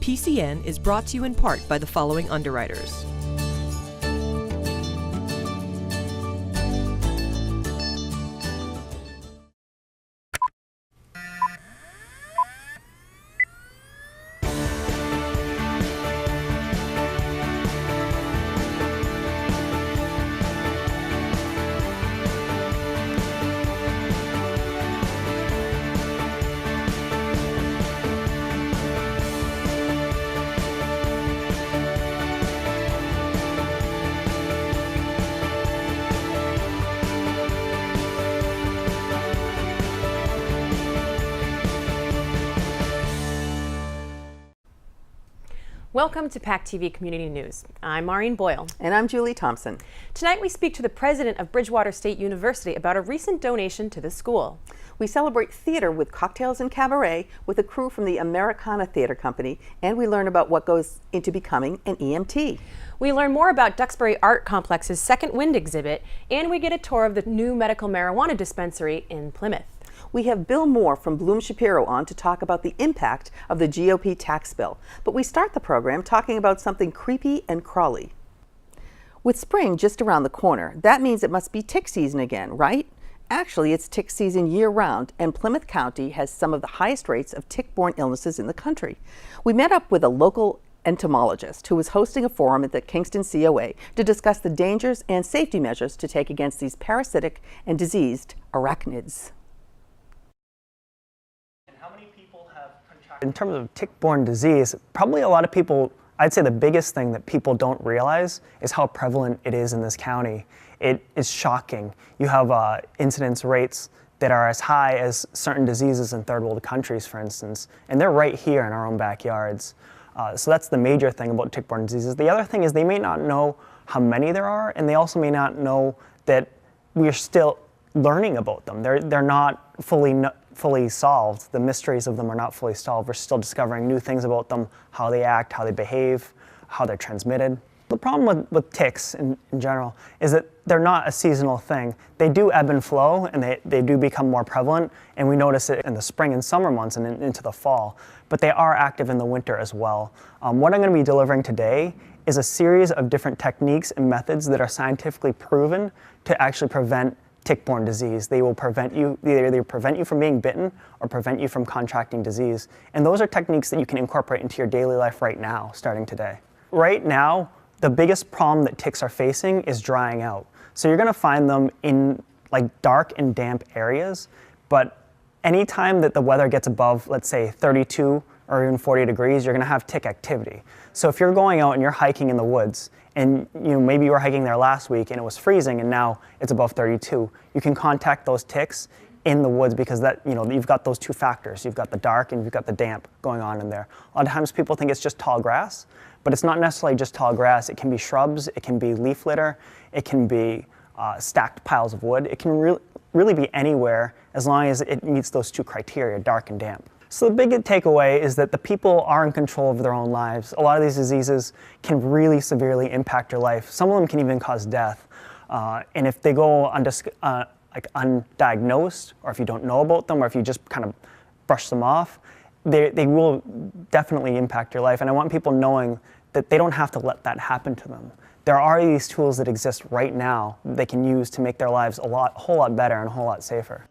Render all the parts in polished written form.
PCN is brought to you in part by the following underwriters. Welcome to PACTV Community News. I'm Maureen Boyle. And I'm Julie Thompson. Tonight we speak to the president of Bridgewater State University about a recent donation to the school. We celebrate theater with cocktails and cabaret with a crew from the Americana Theater Company, and we learn about what goes into becoming an EMT. We learn more about Duxbury Art Complex's Second Wind exhibit, and we get a tour of the new medical marijuana dispensary in Plymouth. We have Bill Moore from Blum Shapiro on to talk about the impact of the GOP tax bill. But we start the program talking about something creepy and crawly. With spring just around the corner, that means it must be tick season again, right? Actually, it's tick season year-round, and Plymouth County has some of the highest rates of tick-borne illnesses in the country. We met up with a local entomologist who was hosting a forum at the Kingston COA to discuss the dangers and safety measures to take against these parasitic and diseased arachnids. In terms of tick-borne disease, probably a lot of people, I'd say the biggest thing that people don't realize is how prevalent it is in this county. It is shocking. You have incidence rates that are as high as certain diseases in third world countries, for instance, and they're right here in our own backyards. So that's the major thing about tick-borne diseases. The other thing is they may not know how many there are, and they also may not know that we're still learning about them. They're not fully solved. The mysteries of them are not fully solved. We're still discovering new things about them, how they act, how they behave, how they're transmitted. The problem with ticks in general is that they're not a seasonal thing. They do ebb and flow, and they do become more prevalent, and we notice it in the spring and summer months and into the fall. But they are active in the winter as well. What I'm going to be delivering today is a series of different techniques and methods that are scientifically proven to actually prevent tick-borne disease. They will prevent you, either prevent you from being bitten or prevent you from contracting disease. And those are techniques that you can incorporate into your daily life right now, starting today. Right now, the biggest problem that ticks are facing is drying out. So you're gonna find them in like dark and damp areas, but anytime that the weather gets above, let's say 32 or even 40 degrees, you're gonna have tick activity. So if you're going out and you're hiking in the woods, and maybe you were hiking there last week and it was freezing and now it's above 32, you can contact those ticks in the woods because you've got those two factors. You've got the dark and you've got the damp going on in there. A lot of times people think it's just tall grass, but it's not necessarily just tall grass. It can be shrubs, it can be leaf litter, it can be stacked piles of wood. It can really be anywhere as long as it meets those two criteria, dark and damp. So the big takeaway is that the people are in control of their own lives. A lot of these diseases can really severely impact your life. Some of them can even cause death. And if they go undiagnosed, or if you don't know about them, or if you just kind of brush them off, they will definitely impact your life. And I want people knowing that they don't have to let that happen to them. There are these tools that exist right now that they can use to make their lives a whole lot better and a whole lot safer.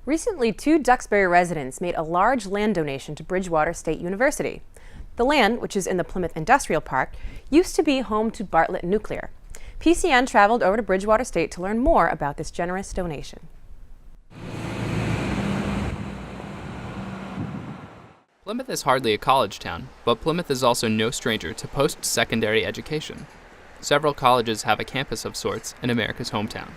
Recently, 2 Duxbury residents made a large land donation to Bridgewater State University. The land, which is in the Plymouth Industrial Park, used to be home to Bartlett Nuclear. PCN traveled over to Bridgewater State to learn more about this generous donation. Plymouth is hardly a college town, but Plymouth is also no stranger to post-secondary education. Several colleges have a campus of sorts in America's hometown,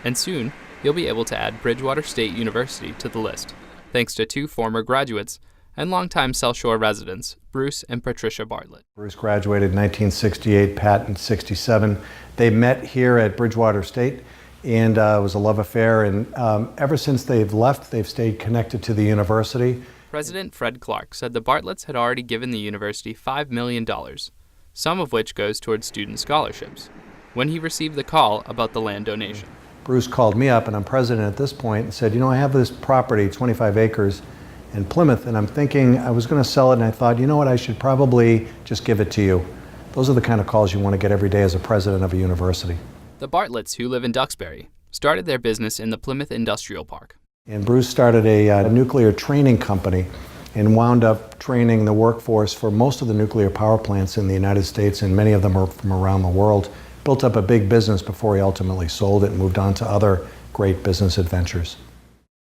and soon you'll be able to add Bridgewater State University to the list, thanks to 2 former graduates and longtime South Shore residents, Bruce and Patricia Bartlett. Bruce graduated in 1968, Pat in 67. They met here at Bridgewater State, and it was a love affair, and ever since they've left, they've stayed connected to the university. President Fred Clark said the Bartletts had already given the university $5 million, some of which goes towards student scholarships, when he received the call about the land donation. Bruce called me up, and I'm president at this point, and said, I have this property, 25 acres, in Plymouth, and I'm thinking I was going to sell it, and I thought, you know what, I should probably just give it to you. Those are the kind of calls you want to get every day as a president of a university. The Bartletts, who live in Duxbury, started their business in the Plymouth Industrial Park. And Bruce started a nuclear training company and wound up training the workforce for most of the nuclear power plants in the United States, and many of them are from around the world. Built up a big business before he ultimately sold it and moved on to other great business adventures.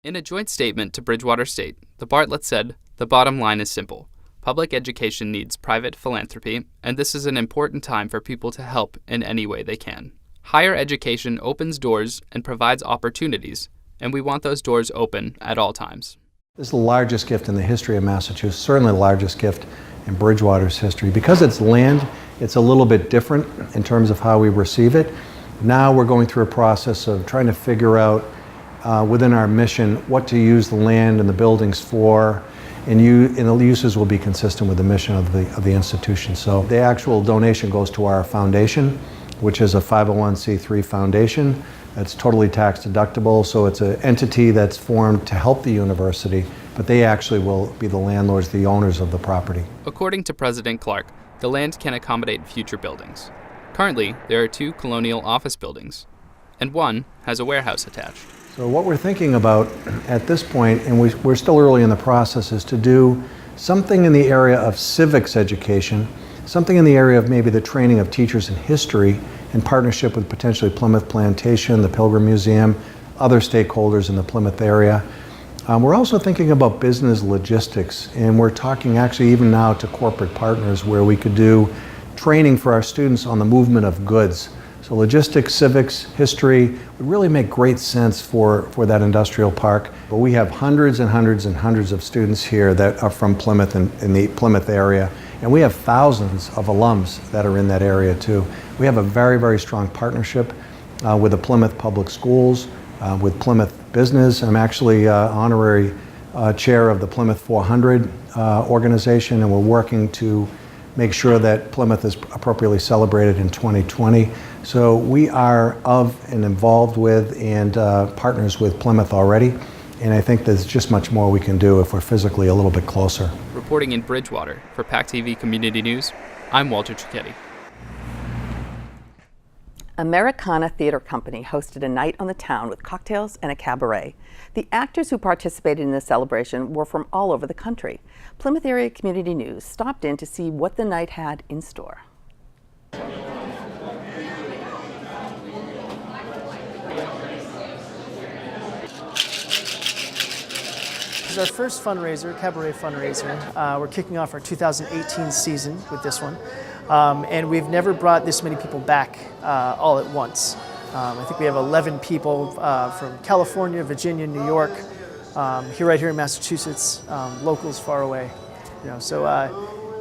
In a joint statement to Bridgewater State, the Bartletts said, "The bottom line is simple. Public education needs private philanthropy, and this is an important time for people to help in any way they can. Higher education opens doors and provides opportunities, and we want those doors open at all times." This is the largest gift in the history of Massachusetts, certainly the largest gift in Bridgewater's history. Because it's land, it's a little bit different in terms of how we receive it. Now we're going through a process of trying to figure out within our mission what to use the land and the buildings for, and the uses will be consistent with the mission of the institution. So the actual donation goes to our foundation, which is a 501c3 foundation. That's totally tax deductible, so it's an entity that's formed to help the university, but they actually will be the landlords, the owners of the property. According to President Clark, the land can accommodate future buildings. Currently, there are 2 colonial office buildings, and one has a warehouse attached. So what we're thinking about at this point, and we're still early in the process, is to do something in the area of civics education, something in the area of maybe the training of teachers in history in partnership with potentially Plymouth Plantation, the Pilgrim Museum, other stakeholders in the Plymouth area. We're also thinking about business logistics, and we're talking actually even now to corporate partners where we could do training for our students on the movement of goods. So logistics, civics, history would really make great sense for that industrial park. But we have hundreds and hundreds and hundreds of students here that are from Plymouth and in the Plymouth area. And we have thousands of alums that are in that area too. We have a very, very strong partnership with the Plymouth Public Schools, with Plymouth Business. I'm actually honorary chair of the Plymouth 400 organization, and we're working to make sure that Plymouth is appropriately celebrated in 2020. So we are of and involved with and partners with Plymouth already, and I think there's just much more we can do if we're physically a little bit closer. Reporting in Bridgewater for PACTV Community News, I'm Walter Cicchetti. Americana Theater Company hosted a night on the town with cocktails and a cabaret. The actors who participated in the celebration were from all over the country. Plymouth Area Community News stopped in to see what the night had in store. This is our first fundraiser, Cabaret fundraiser. We're kicking off our 2018 season with this one. And we've never brought this many people back all at once. I think we have 11 people from California, Virginia, New York, right here in Massachusetts, locals far away. So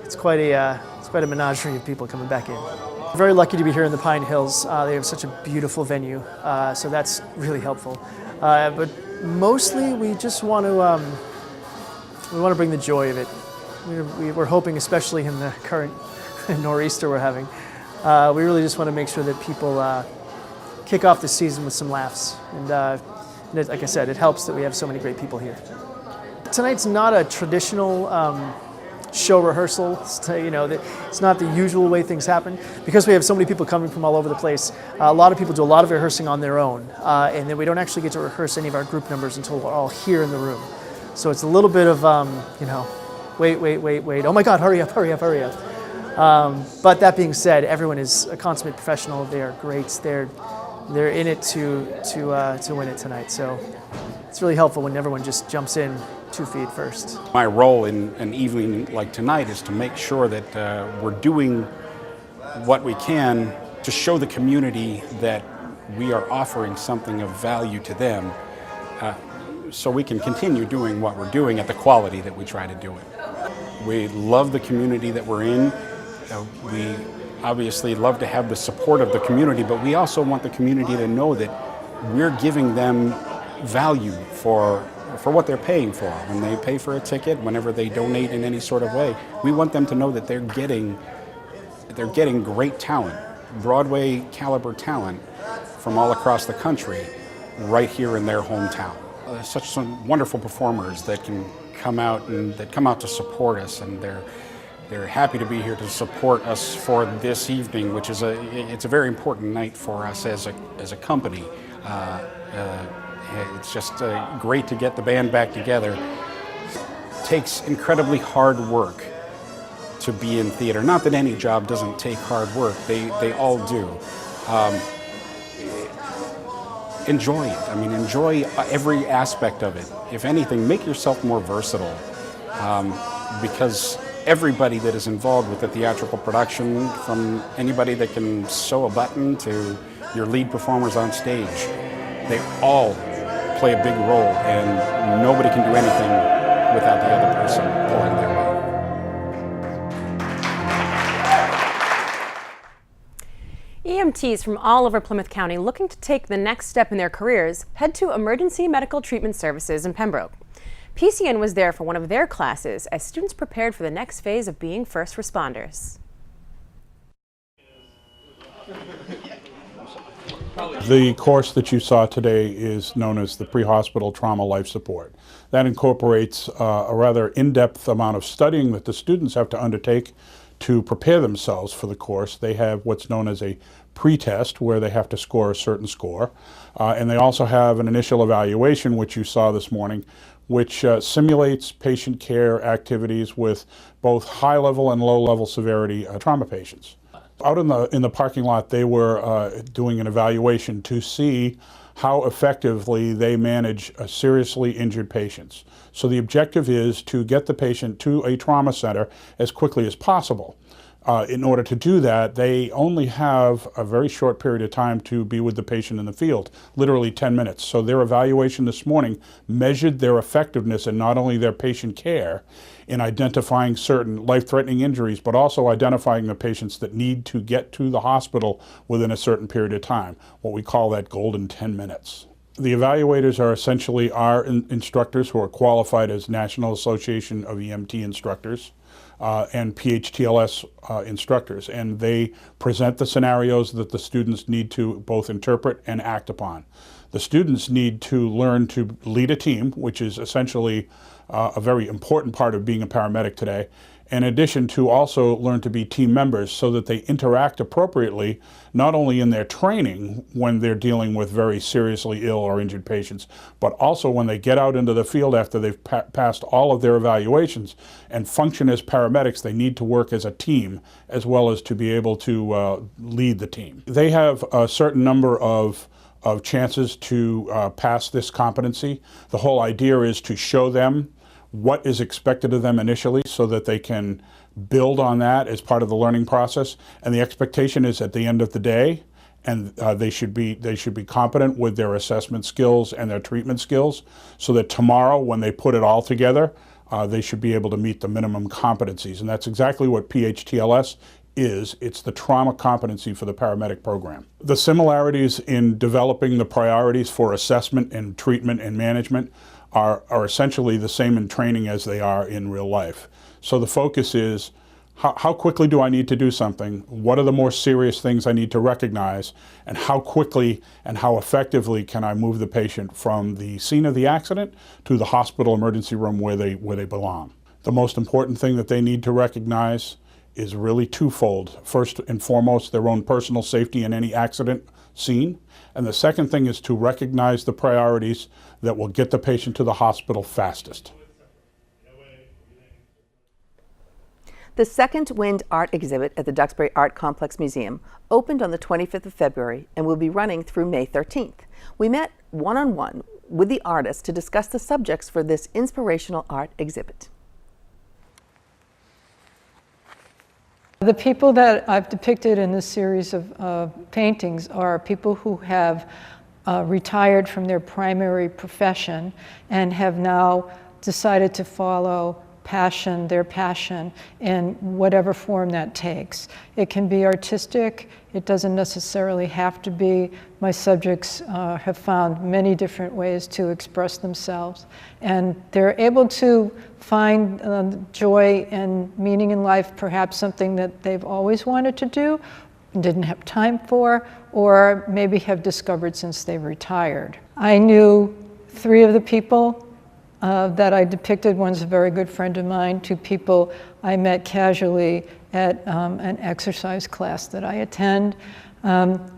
it's quite a menagerie of people coming back in. We're very lucky to be here in the Pine Hills. They have such a beautiful venue, so that's really helpful. But mostly we just want to bring the joy of it. We're hoping, especially in the current nor'easter we're having, we really just want to make sure that people kick off the season with some laughs. And like I said, it helps that we have so many great people here. Tonight's not a traditional show rehearsal. It's not the usual way things happen. Because we have so many people coming from all over the place, a lot of people do a lot of rehearsing on their own. And then we don't actually get to rehearse any of our group numbers until we're all here in the room. So it's a little bit of, wait, oh my God, hurry up. But that being said, everyone is a consummate professional. They are great. They're in it to win it tonight. So it's really helpful when everyone just jumps in 2 feet first. My role in an evening like tonight is to make sure that we're doing what we can to show the community that we are offering something of value to them, so we can continue doing what we're doing at the quality that we try to do it. We love the community that we're in. We obviously love to have the support of the community, but we also want the community to know that we're giving them value for what they're paying for. When they pay for a ticket, whenever they donate in any sort of way, we want them to know that they're getting great talent, Broadway caliber talent from all across the country right here in their hometown. Such some wonderful performers that can come out to support us, and they're happy to be here to support us for this evening, which is it's a very important night for us as a company. It's just great to get the band back together. It takes incredibly hard work to be in theater. Not that any job doesn't take hard work, they all do. Enjoy it. I mean, enjoy every aspect of it. If anything, make yourself more versatile, because everybody that is involved with the theatrical production, from anybody that can sew a button to your lead performers on stage, they all play a big role, and nobody can do anything without the other person pulling their weight. EMTs from all over Plymouth County looking to take the next step in their careers head to Emergency Medical Treatment Services in Pembroke. PCN was there for one of their classes as students prepared for the next phase of being first responders. The course that you saw today is known as the Pre-Hospital Trauma Life Support. That incorporates a rather in-depth amount of studying that the students have to undertake to prepare themselves for the course. They have what's known as a pre-test, where they have to score a certain score. And they also have an initial evaluation, which you saw this morning, which simulates patient care activities with both high-level and low-level severity trauma patients. Out in the parking lot, they were doing an evaluation to see how effectively they manage seriously injured patients. So the objective is to get the patient to a trauma center as quickly as possible. In order to do that, they only have a very short period of time to be with the patient in the field, literally 10 minutes. So their evaluation this morning measured their effectiveness in not only their patient care in identifying certain life-threatening injuries, but also identifying the patients that need to get to the hospital within a certain period of time, what we call that golden 10 minutes. The evaluators are essentially our instructors who are qualified as National Association of EMT Instructors and PHTLS instructors, and they present the scenarios that the students need to both interpret and act upon. The students need to learn to lead a team, which is essentially a very important part of being a paramedic today, in addition to also learn to be team members so that they interact appropriately, not only in their training when they're dealing with very seriously ill or injured patients, but also when they get out into the field after they've passed all of their evaluations and function as paramedics. They need to work as a team as well as to be able to lead the team. They have a certain number of chances to pass this competency. The whole idea is to show them what is expected of them initially so that they can build on that as part of the learning process. And the expectation is at the end of the day, and they should be competent with their assessment skills and their treatment skills, so that tomorrow when they put it all together, they should be able to meet the minimum competencies. And that's exactly what PHTLS is. It's the trauma competency for the paramedic program. The similarities in developing the priorities for assessment and treatment and management are essentially the same in training as they are in real life. So the focus is how quickly do I need to do something? What are the more serious things I need to recognize? And how quickly and how effectively can I move the patient from the scene of the accident to the hospital emergency room where they belong? The most important thing that they need to recognize is really twofold. First and foremost, their own personal safety in any accident scene. And the second thing is to recognize the priorities that will get the patient to the hospital fastest. The Second Wind art exhibit at the Duxbury Art Complex Museum opened on the 25th of February and will be running through May 13th. We met one-on-one with the artists to discuss the subjects for this inspirational art exhibit. The people that I've depicted in this series of paintings are people who have retired from their primary profession and have now decided to follow their passion in whatever form that takes. It can be artistic, it doesn't necessarily have to be. My subjects have found many different ways to express themselves, and they're able to find joy and meaning in life, perhaps something that they've always wanted to do, didn't have time for, or maybe have discovered since they retired. I knew 3 of the people that I depicted. One's a very good friend of mine, two people I met casually at an exercise class that I attend.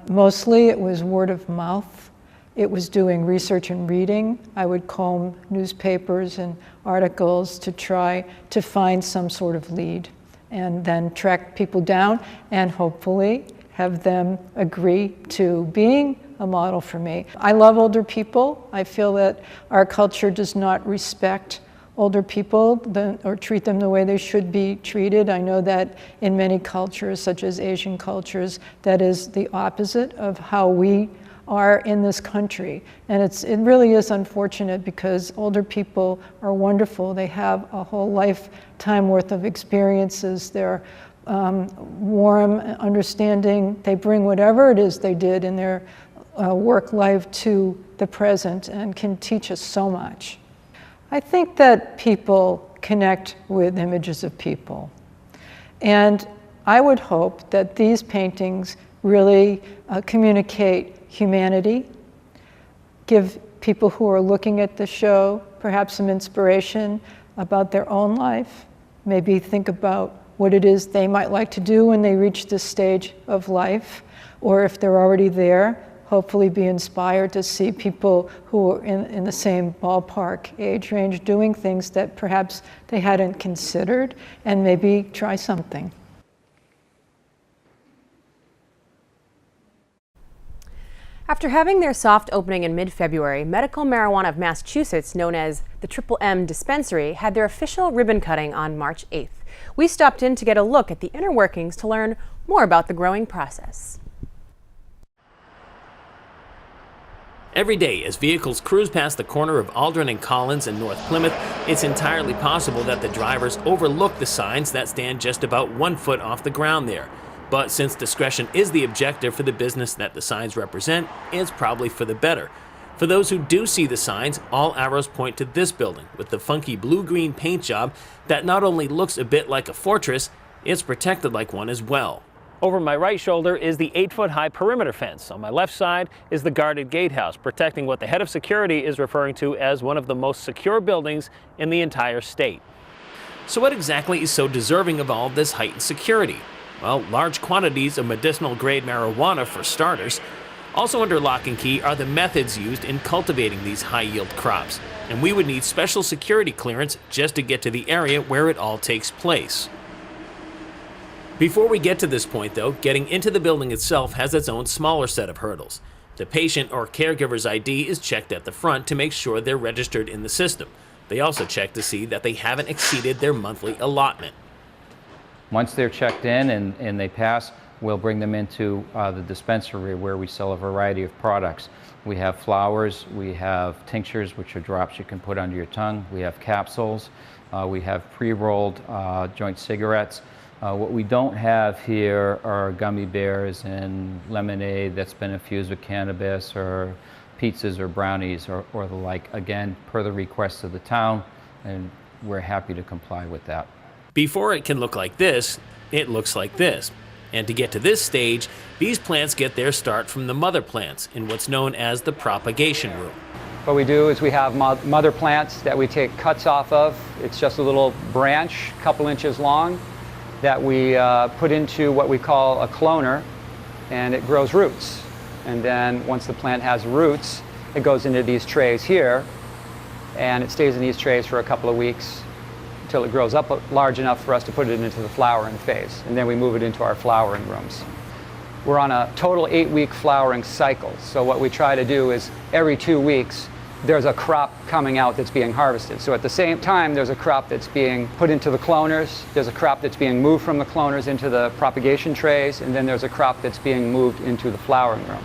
Mostly it was word of mouth. It was doing research and reading. I would comb newspapers and articles to try to find some sort of lead, and then track people down and hopefully have them agree to being a model for me. I love older people. I feel that our culture does not respect older people or treat them the way they should be treated. I know that in many cultures, such as Asian cultures, that is the opposite of how we are in this country. And it really is unfortunate, because older people are wonderful. They have a whole lifetime worth of experiences. They're warm, understanding. They bring whatever it is they did in their work life to the present and can teach us so much. I think that people connect with images of people. And I would hope that these paintings really communicate humanity, give people who are looking at the show perhaps some inspiration about their own life, maybe think about what it is they might like to do when they reach this stage of life, or if they're already there, hopefully be inspired to see people who are in the same ballpark age range doing things that perhaps they hadn't considered, and maybe try something. After having their soft opening in mid-February, Medical Marijuana of Massachusetts, known as the M Dispensary, had their official ribbon cutting on March 8th. We stopped in to get a look at the inner workings to learn more about the growing process. Every day, as vehicles cruise past the corner of Aldrin and Collins in North Plymouth, it's entirely possible that the drivers overlook the signs that stand just about 1 foot off the ground there. But since discretion is the objective for the business that the signs represent, it's probably for the better. For those who do see the signs, all arrows point to this building with the funky blue-green paint job that not only looks a bit like a fortress, it's protected like one as well. Over my right shoulder is the 8-foot-high perimeter fence. On my left side is the guarded gatehouse, protecting what the head of security is referring to as one of the most secure buildings in the entire state. So what exactly is so deserving of all this heightened security? Well, large quantities of medicinal-grade marijuana for starters. Also under lock and key are the methods used in cultivating these high-yield crops, and we would need special security clearance just to get to the area where it all takes place. Before we get to this point, though, getting into the building itself has its own smaller set of hurdles. The patient or caregiver's ID is checked at the front to make sure they're registered in the system. They also check to see that they haven't exceeded their monthly allotment. Once they're checked in and they pass, we'll bring them into the dispensary where we sell a variety of products. We have flowers, we have tinctures, which are drops you can put under your tongue. We have capsules, we have pre-rolled joint cigarettes. What we don't have here are gummy bears and lemonade that's been infused with cannabis, or pizzas or brownies or the like, again, per the request of the town, and we're happy to comply with that. Before it can look like this, it looks like this. And to get to this stage, these plants get their start from the mother plants in what's known as the propagation room. What we do is we have mother plants that we take cuts off of. It's just a little branch, a couple inches long, that we put into what we call a cloner, and it grows roots. And then once the plant has roots, it goes into these trays here, and it stays in these trays for a couple of weeks until it grows up large enough for us to put it into the flowering phase, and then we move it into our flowering rooms. We're on a total 8-week flowering cycle, so what we try to do is every 2 weeks there's a crop coming out that's being harvested. So at the same time there's a crop that's being put into the cloners, there's a crop that's being moved from the cloners into the propagation trays, and then there's a crop that's being moved into the flowering room.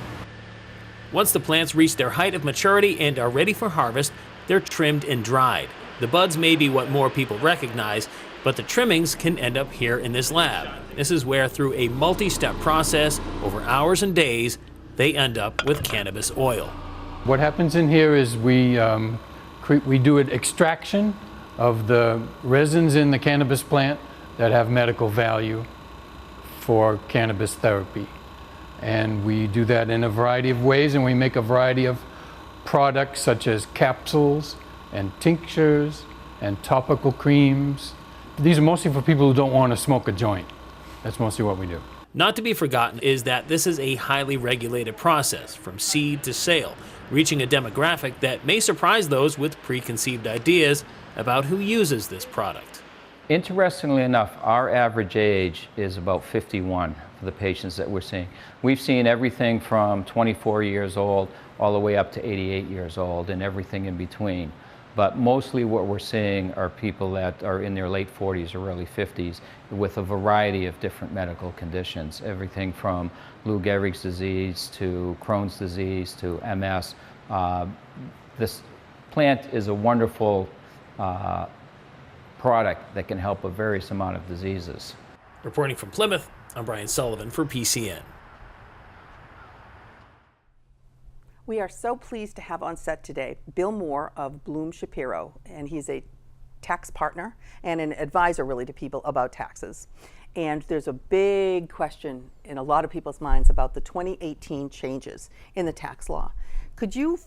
Once the plants reach their height of maturity and are ready for harvest, they're trimmed and dried. The buds may be what more people recognize, but the trimmings can end up here in this lab. This is where, through a multi-step process over hours and days, they end up with cannabis oil. What happens in here is we do an extraction of the resins in the cannabis plant that have medical value for cannabis therapy. And we do that in a variety of ways, and we make a variety of products such as capsules, and tinctures and topical creams. These are mostly for people who don't want to smoke a joint. That's mostly what we do. Not to be forgotten is that this is a highly regulated process from seed to sale, reaching a demographic that may surprise those with preconceived ideas about who uses this product. Interestingly enough, our average age is about 51 for the patients that we're seeing. We've seen everything from 24 years old all the way up to 88 years old and everything in between. But mostly what we're seeing are people that are in their late 40s or early 50s with a variety of different medical conditions, everything from Lou Gehrig's disease to Crohn's disease to MS. This plant is a wonderful product that can help a various amount of diseases. Reporting from Plymouth, I'm Brian Sullivan for PCN. We are so pleased to have on set today Bill Moore of Blum Shapiro, and he's a tax partner and an advisor really to people about taxes. And there's a big question in a lot of people's minds about the 2018 changes in the tax law. Could you,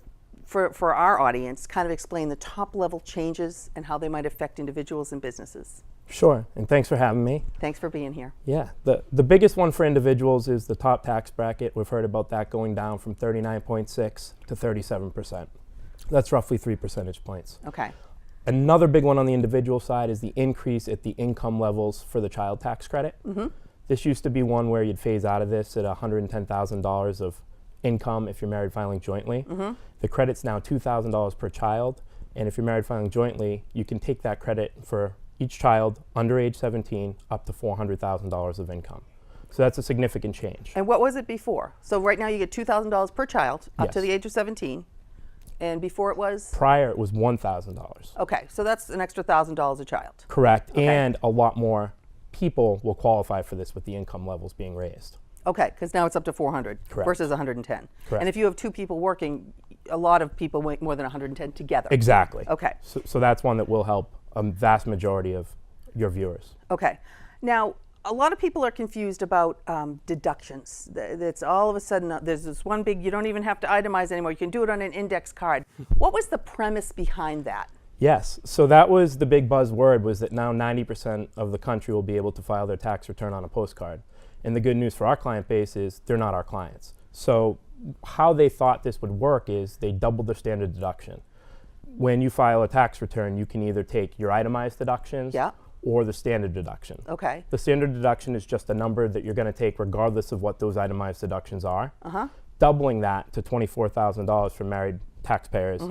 for our audience, kind of explain the top level changes and how they might affect individuals and businesses? Sure, and thanks for having me. Thanks for being here. Yeah, the biggest one for individuals is the top tax bracket. We've heard about that going down from 39.6 to 37%. That's roughly 3 percentage points. Okay. Another big one on the individual side is the increase at the income levels for the child tax credit. Mm-hmm. This used to be one where you'd phase out of this at $110,000 of income if you're married filing jointly. Mm-hmm. The credit's now $2,000 per child, and if you're married filing jointly, you can take that credit for each child under age 17 up to $400,000 of income. So that's a significant change. And what was it before? So right now you get $2,000 per child up Yes. to the age of 17, and before it was? Prior it was $1,000. Okay, so that's an extra $1,000 a child. Correct, Okay. and a lot more people will qualify for this with the income levels being raised. Okay, because now it's up to 400 Correct. versus 110. Correct. And if you have two people working, a lot of people make more than 110 together. Exactly. Okay. So that's one that will help a vast majority of your viewers. Okay. Now, a lot of people are confused about deductions. It's all of a sudden, there's this one big, you don't even have to itemize anymore. You can do it on an index card. What was the premise behind that? Yes, so that was the big buzzword, was that now 90% of the country will be able to file their tax return on a postcard. And the good news for our client base is they're not our clients. So how they thought this would work is they doubled their standard deduction. When you file a tax return, you can either take your itemized deductions or the standard deduction. Okay. The standard deduction is just a number that you're going to take regardless of what those itemized deductions are. Uh-huh. Doubling that to $24,000 for married taxpayers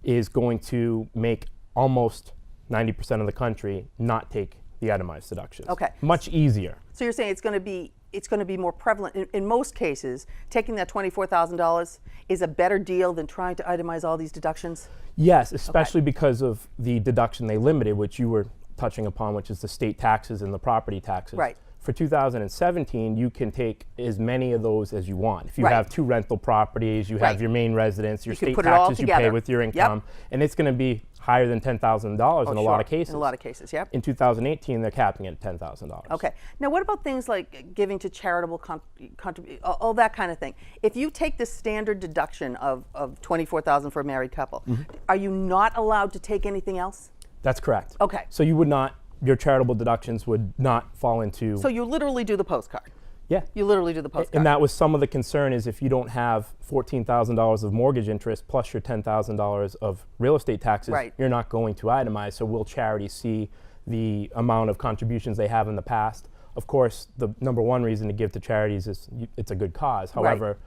is going to make almost 90% of the country not take the itemized deductions. Okay. Much easier. So you're saying it's going to be more prevalent. In most cases, taking that $24,000 is a better deal than trying to itemize all these deductions? Yes, especially because of the deduction they limited, which you were touching upon, which is the state taxes and the property taxes. Right. For 2017, you can take as many of those as you want. If you Right. have 2 rental properties, you Right. have your main residence, your You can state put it all taxes you pay together. with your Yep. income, and it's going to be higher than $10,000 in a lot of cases. In a lot of cases, yep. In 2018, they're capping it at $10,000. Okay. Now, what about things like giving to charitable contributions, all that kind of thing? If you take the standard deduction of $24,000 for a married couple, are you not allowed to take anything else? That's correct. Okay. So you would not, your charitable deductions would not fall into. So you literally do the postcard. Yeah. You literally do the postcard. And that was some of the concern, is if you don't have $14,000 of mortgage interest plus your $10,000 of real estate taxes, Right. you're not going to itemize. So will charities see the amount of contributions they have in the past? Of course, the number one reason to give to charities is it's a good cause. However,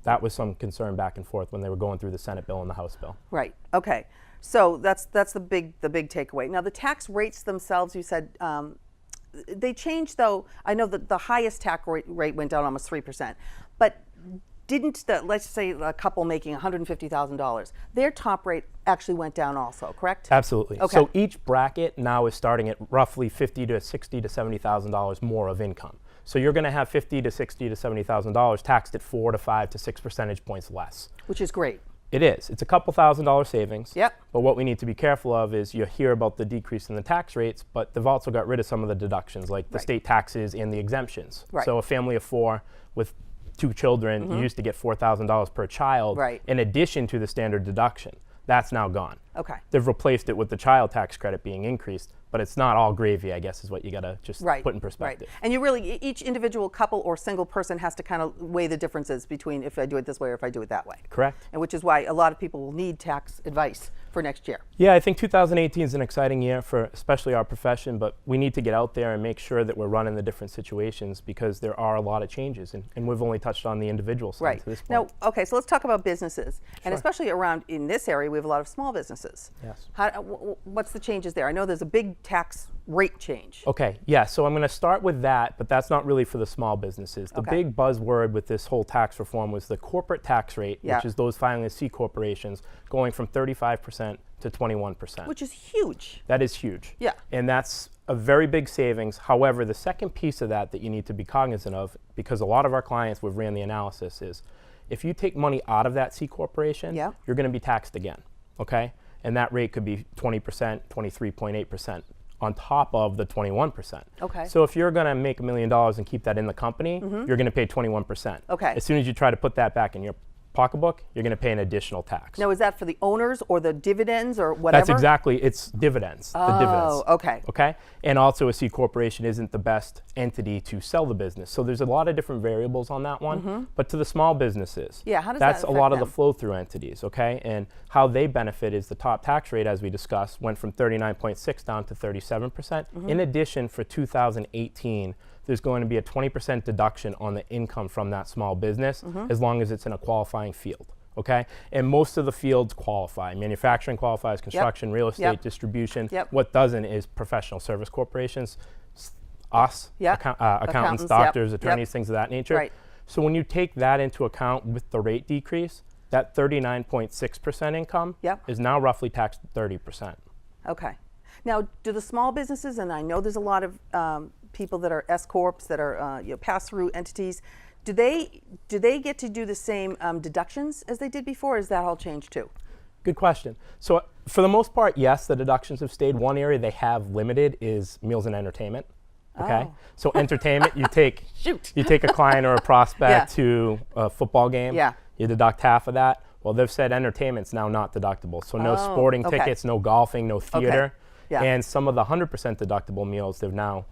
that was some concern back and forth when they were going through the Senate bill and the House bill. Right. Okay. So that's the big takeaway. Now the tax rates themselves, you said they changed, though. I know that the highest tax rate went down almost 3%, but didn't let's say a couple making $150,000, their top rate actually went down also, correct? Absolutely. Okay. So each bracket now is starting at roughly $50,000 to $60,000 to $70,000 more of income. So you're going to have $50,000 to $60,000 to $70,000 taxed at 4 to 5 to 6 percentage points less. Which is great. It is. It's a couple $1,000 savings. Yep. But what we need to be careful of is you hear about the decrease in the tax rates, but they've also got rid of some of the deductions, like the state taxes and the exemptions. Right. So a family of 4 with 2 children, you used to get $4,000 per child Right. in addition to the standard deduction. That's now gone. Okay. They've replaced it with the child tax credit being increased, but it's not all gravy, I guess, is what you got to just put in perspective. Right. And you really, each individual couple or single person has to kind of weigh the differences between if I do it this way or if I do it that way. Correct. And which is why a lot of people will need tax advice for next year. Yeah, I think 2018 is an exciting year for especially our profession, but we need to get out there and make sure that we're running the different situations because there are a lot of changes, and we've only touched on the individual side to this point. Now, okay, so let's talk about businesses, and especially around in this area, we have a lot of small businesses. Yes. What's the changes there? I know there's a big tax rate change. Okay, yeah, so I'm going to start with that, but that's not really for the small businesses. The big buzzword with this whole tax reform was the corporate tax rate, which is those filing as C corporations, going from 35% to 21%. Which is huge. That is huge. Yeah. And that's a very big savings. However, the second piece of that you need to be cognizant of, because a lot of our clients, we've ran the analysis, is if you take money out of that C corporation, you're going to be taxed again, okay? And that rate could be 20%, 23.8%. on top of the 21%. Okay. So if you're going to make $1 million and keep that in the company, you're going to pay 21%. Okay. As soon as you try to put that back in your pocketbook, you're going to pay an additional tax. Now, is that for the owners or the dividends or whatever? That's exactly, it's dividends, the dividends. Okay. Okay? And also a C corporation isn't the best entity to sell the business. So there's a lot of different variables on that one. But to the small businesses, how does that's that a lot of affect the flow-through entities, okay? And how they benefit is the top tax rate, as we discussed, went from 39.6 down to 37%. In addition, for 2018, there's going to be a 20% deduction on the income from that small business as long as it's in a qualifying field, okay? And most of the fields qualify. Manufacturing qualifies, construction, real estate, distribution. What doesn't is professional service corporations, accountants, doctors, attorneys, things of that nature. Right. So when you take that into account with the rate decrease, that 39.6% income is now roughly taxed 30%. Okay. Now, do the small businesses, and I know there's a lot of people that are S corps that are pass-through entities, do they get to do the same deductions as they did before? Or is that all changed too? Good question. So for the most part, yes, the deductions have stayed. One area they have limited is meals and entertainment. Okay. So entertainment, you take a client or a prospect to a football game. You deduct half of that. Well, they've said entertaintment's now not deductible. So no sporting tickets, no golfing, no theater. And some of the 100% deductible meals they've now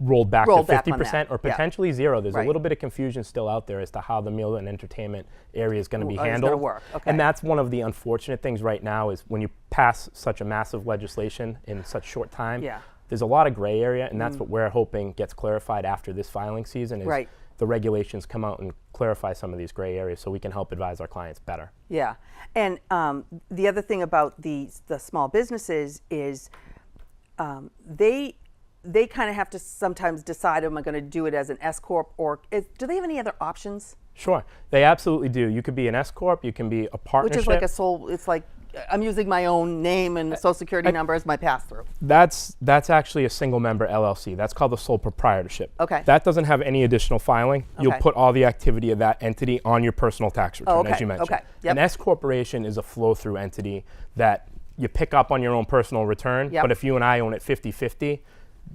rolled back to 50% or potentially zero. There's a little bit of confusion still out there as to how the meal and entertainment area is going to be handled. Work. Okay. And that's one of the unfortunate things right now is when you pass such a massive legislation in such short time, there's a lot of gray area, and that's what we're hoping gets clarified after this filing season is the regulations come out and clarify some of these gray areas so we can help advise our clients better. Yeah. And the other thing about the small businesses is they kind of have to sometimes decide, am I going to do it as an S corp or do they have any other options? Sure, they absolutely do. You could be an S corp, you can be a partnership. Which is like a sole. It's like I'm using my own name and social security number as my pass-through. That's actually a single member LLC. That's called the sole proprietorship. Okay. That doesn't have any additional filing. You'll put all the activity of that entity on your personal tax return, as you mentioned. Okay. Yep. An S corporation is a flow-through entity that you pick up on your own personal return, but if you and I own it 50-50,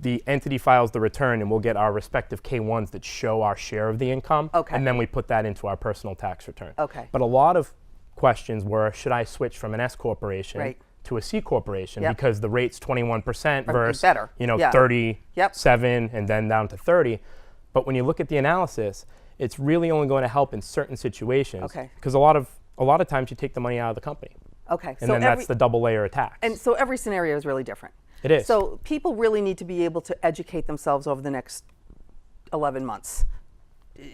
the entity files the return and we'll get our respective K-1s that show our share of the income, and then we put that into our personal tax return. Okay. But a lot of questions were, should I switch from an S corporation to a C corporation because the rate's 21% versus 37 and then down to 30. But when you look at the analysis, it's really only going to help in certain situations because a lot of times you take the money out of the company. Okay. And then that's the double layer of tax. And so every scenario is really different. It is. So people really need to be able to educate themselves over the next 11 months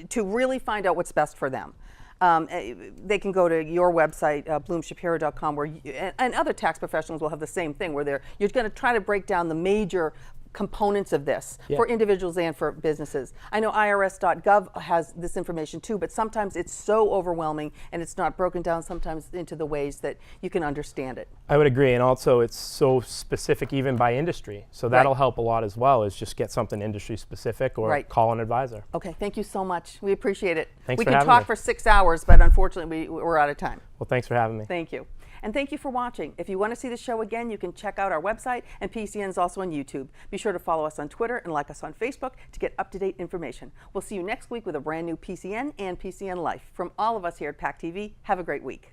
to really find out what's best for them. They can go to your website, blumshapiro.com, where and other tax professionals will have the same thing, where you're going to try to break down the major components of this for individuals and for businesses. I know IRS.gov has this information too, but sometimes it's so overwhelming and it's not broken down sometimes into the ways that you can understand it. I would agree, and also it's so specific even by industry, so that'll help a lot as well, is just get something industry specific or call an advisor. Okay, thank you so much. We appreciate it. Thanks we for can having talk me. for 6 hours, but unfortunately we're out of time. Well, thanks for having me. Thank you. And thank you for watching. If you want to see the show again, you can check out our website, and PCN is also on YouTube. Be sure to follow us on Twitter and like us on Facebook to get up-to-date information. We'll see you next week with a brand new PCN and PCN Life. From all of us here at PACTV, have a great week.